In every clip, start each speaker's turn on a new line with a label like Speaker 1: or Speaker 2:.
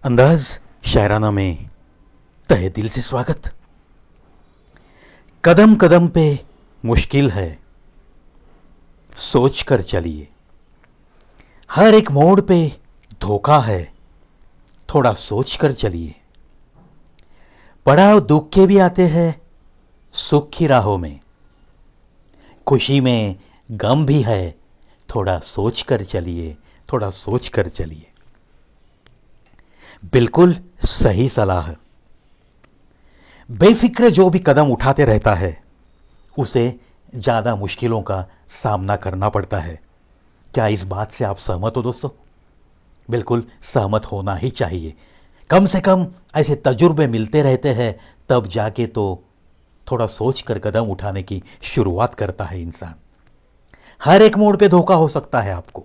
Speaker 1: अंदाज शायराना में तहे दिल से स्वागत। कदम कदम पे मुश्किल है, सोच कर चलिए। हर एक मोड़ पे धोखा है, थोड़ा सोच कर चलिए। पड़ाव दुख के भी आते हैं, सुख की राहों में। खुशी में गम भी है, थोड़ा सोच कर चलिए, थोड़ा सोच कर चलिए। बिल्कुल सही सलाह। बेफिक्र जो भी कदम उठाते रहता है उसे ज्यादा मुश्किलों का सामना करना पड़ता है। क्या इस बात से आप सहमत हो दोस्तों? बिल्कुल सहमत होना ही चाहिए। कम से कम ऐसे तजुर्बे मिलते रहते हैं, तब जाके तो थोड़ा सोच कर कदम उठाने की शुरुआत करता है इंसान। हर एक मोड़ पे धोखा हो सकता है आपको।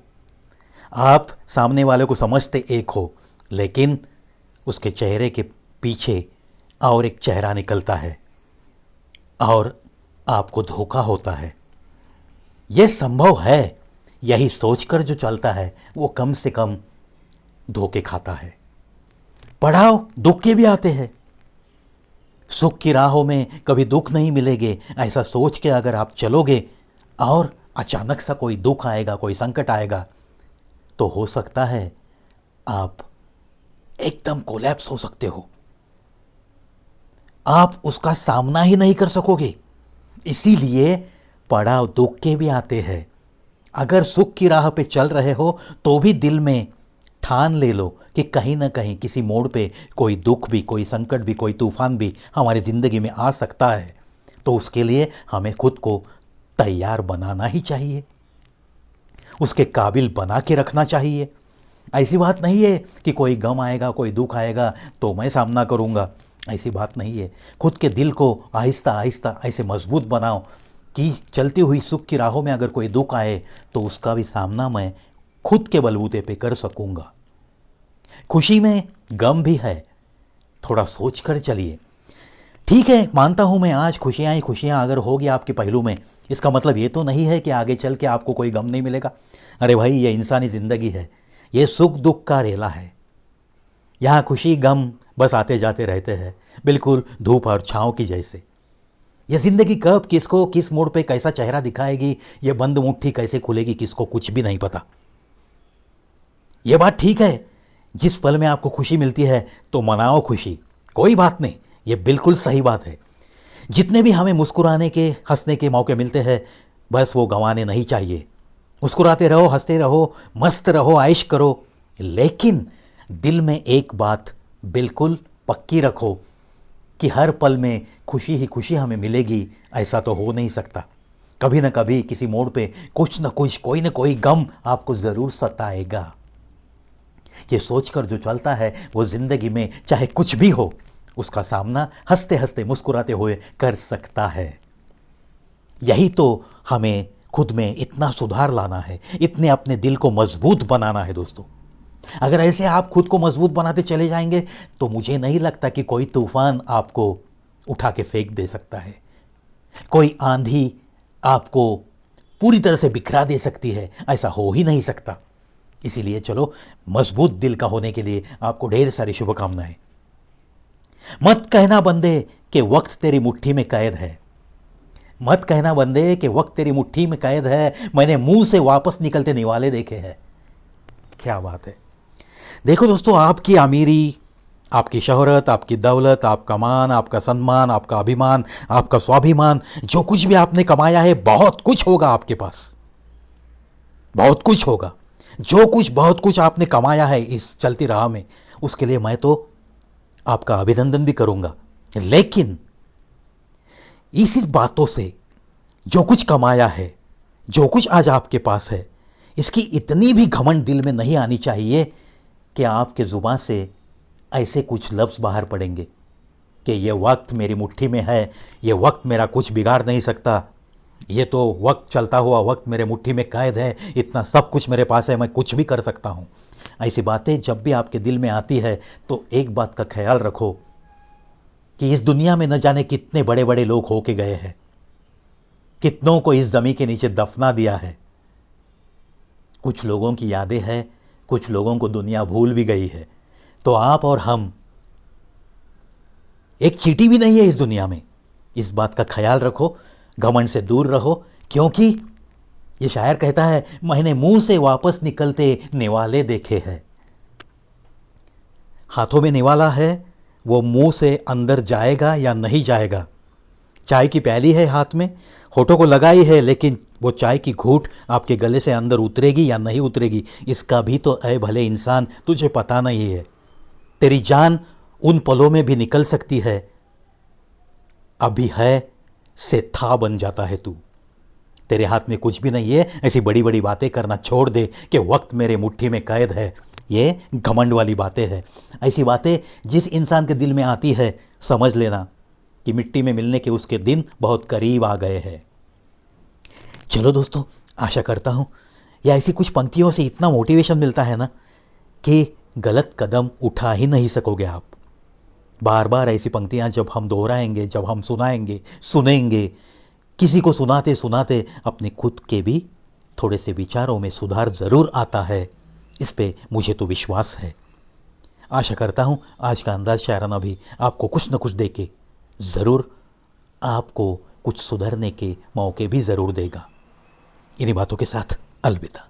Speaker 1: आप सामने वाले को समझते एक हो, लेकिन उसके चेहरे के पीछे और एक चेहरा निकलता है और आपको धोखा होता है। यह संभव है। यही सोचकर जो चलता है वो कम से कम धोखे खाता है। पड़ाव दुख के भी आते हैं। सुख की राहों में कभी दुख नहीं मिलेंगे, ऐसा सोच के अगर आप चलोगे और अचानक सा कोई दुख आएगा, कोई संकट आएगा, तो हो सकता है आप एकदम कोलैप्स हो सकते हो। आप उसका सामना ही नहीं कर सकोगे। इसीलिए पड़ाव दुख के भी आते हैं। अगर सुख की राह पे चल रहे हो तो भी दिल में ठान ले लो कि कहीं ना कहीं किसी मोड़ पे कोई दुख भी, कोई संकट भी, कोई तूफान भी हमारी जिंदगी में आ सकता है। तो उसके लिए हमें खुद को तैयार बनाना ही चाहिए, उसके काबिल बना के रखना चाहिए। ऐसी बात नहीं है कि कोई गम आएगा, कोई दुख आएगा तो मैं सामना करूंगा, ऐसी बात नहीं है। खुद के दिल को आहिस्ता आहिस्ता ऐसे मजबूत बनाओ कि चलती हुई सुख की राहों में अगर कोई दुख आए तो उसका भी सामना मैं खुद के बलबूते पे कर सकूंगा। खुशी में गम भी है, थोड़ा सोच कर चलिए। ठीक है, मानता हूं मैं, आज खुशियां ही खुशियां अगर होगी आपके पहलू में, इसका मतलब ये तो नहीं है कि आगे चल के आपको कोई गम नहीं मिलेगा। अरे भाई, ये इंसानी जिंदगी है, ये सुख दुख का रेला है। यहां खुशी गम बस आते जाते रहते हैं, बिल्कुल धूप और छांव की जैसे। यह जिंदगी कब किसको किस मोड़ पे कैसा चेहरा दिखाएगी, यह बंद मुट्ठी कैसे खुलेगी, किसको कुछ भी नहीं पता। यह बात ठीक है, जिस पल में आपको खुशी मिलती है तो मनाओ खुशी, कोई बात नहीं, यह बिल्कुल सही बात है। जितने भी हमें मुस्कुराने के, हंसने के मौके मिलते हैं, बस वो गंवाने नहीं चाहिए। मुस्कुराते रहो, हंसते रहो, मस्त रहो, ऐश करो, लेकिन दिल में एक बात बिल्कुल पक्की रखो कि हर पल में खुशी ही खुशी हमें मिलेगी, ऐसा तो हो नहीं सकता। कभी ना कभी किसी मोड़ पे कुछ ना कुछ, कोई ना कोई गम आपको जरूर सताएगा। ये सोचकर जो चलता है वो जिंदगी में चाहे कुछ भी हो, उसका सामना हंसते हंसते मुस्कुराते हुए कर सकता है। यही तो हमें खुद में इतना सुधार लाना है, इतने अपने दिल को मजबूत बनाना है दोस्तों। अगर ऐसे आप खुद को मजबूत बनाते चले जाएंगे तो मुझे नहीं लगता कि कोई तूफान आपको उठा के फेंक दे सकता है, कोई आंधी आपको पूरी तरह से बिखरा दे सकती है, ऐसा हो ही नहीं सकता। इसीलिए चलो, मजबूत दिल का होने के लिए आपको ढेर सारी शुभकामनाएं। मत कहना बंदे कि वक्त तेरी मुट्ठी में कैद है। मत कहना बंदे कि वक्त तेरी मुट्ठी में कैद है, मैंने मुंह से वापस निकलते निवाले देखे हैं। क्या बात है। देखो दोस्तों, आपकी अमीरी, आपकी शोहरत, आपकी दौलत, आपका मान, आपका सम्मान, आपका अभिमान, आपका स्वाभिमान, जो कुछ भी आपने कमाया है, बहुत कुछ होगा आपके पास, बहुत कुछ होगा। जो कुछ, बहुत कुछ आपने कमाया है इस चलती राह में, उसके लिए मैं तो आपका अभिनंदन भी करूंगा। लेकिन इसी बातों से, जो कुछ कमाया है, जो कुछ आज आपके पास है, इसकी इतनी भी घमंड दिल में नहीं आनी चाहिए कि आपके जुबान से ऐसे कुछ लफ्ज बाहर पड़ेंगे कि ये वक्त मेरी मुट्ठी में है, ये वक्त मेरा कुछ बिगाड़ नहीं सकता, ये तो वक्त, चलता हुआ वक्त मेरे मुट्ठी में कैद है, इतना सब कुछ मेरे पास है, मैं कुछ भी कर सकता हूं। ऐसी बातें जब भी आपके दिल में आती है तो एक बात का ख्याल रखो कि इस दुनिया में न जाने कितने बड़े बड़े लोग होके गए हैं, कितनों को इस जमीन के नीचे दफना दिया है। कुछ लोगों की यादें हैं, कुछ लोगों को दुनिया भूल भी गई है। तो आप और हम एक चींटी भी नहीं है इस दुनिया में। इस बात का ख्याल रखो, घमंड से दूर रहो, क्योंकि ये शायर कहता है, मैंने मुंह से वापस निकलते निवाले देखे हैं। हाथों में निवाला है, वो मुंह से अंदर जाएगा या नहीं जाएगा। चाय की प्याली है हाथ में, होठों को लगाई है, लेकिन वो चाय की घूंट आपके गले से अंदर उतरेगी या नहीं उतरेगी, इसका भी तो ऐ भले इंसान तुझे पता नहीं है। तेरी जान उन पलों में भी निकल सकती है, अभी है से था बन जाता है तू। तेरे हाथ में कुछ भी नहीं है, ऐसी बड़ी बड़ी बातें करना छोड़ दे कि वक्त मेरे मुट्ठी में कैद है। ये घमंड वाली बातें हैं। ऐसी बातें जिस इंसान के दिल में आती है, समझ लेना कि मिट्टी में मिलने के उसके दिन बहुत करीब आ गए हैं। चलो दोस्तों, आशा करता हूं या ऐसी कुछ पंक्तियों से इतना मोटिवेशन मिलता है ना कि गलत कदम उठा ही नहीं सकोगे आप। बार बार ऐसी पंक्तियां जब हम दोहराएंगे, जब हम सुनाएंगे, सुनेंगे, किसी को सुनाते सुनाते अपने खुद के भी थोड़े से विचारों में सुधार जरूर आता है। इस पे मुझे तो विश्वास है। आशा करता हूं आज का अंदाज शायराना भी आपको कुछ न कुछ देके जरूर आपको कुछ सुधरने के मौके भी जरूर देगा। इन्हीं बातों के साथ अलविदा।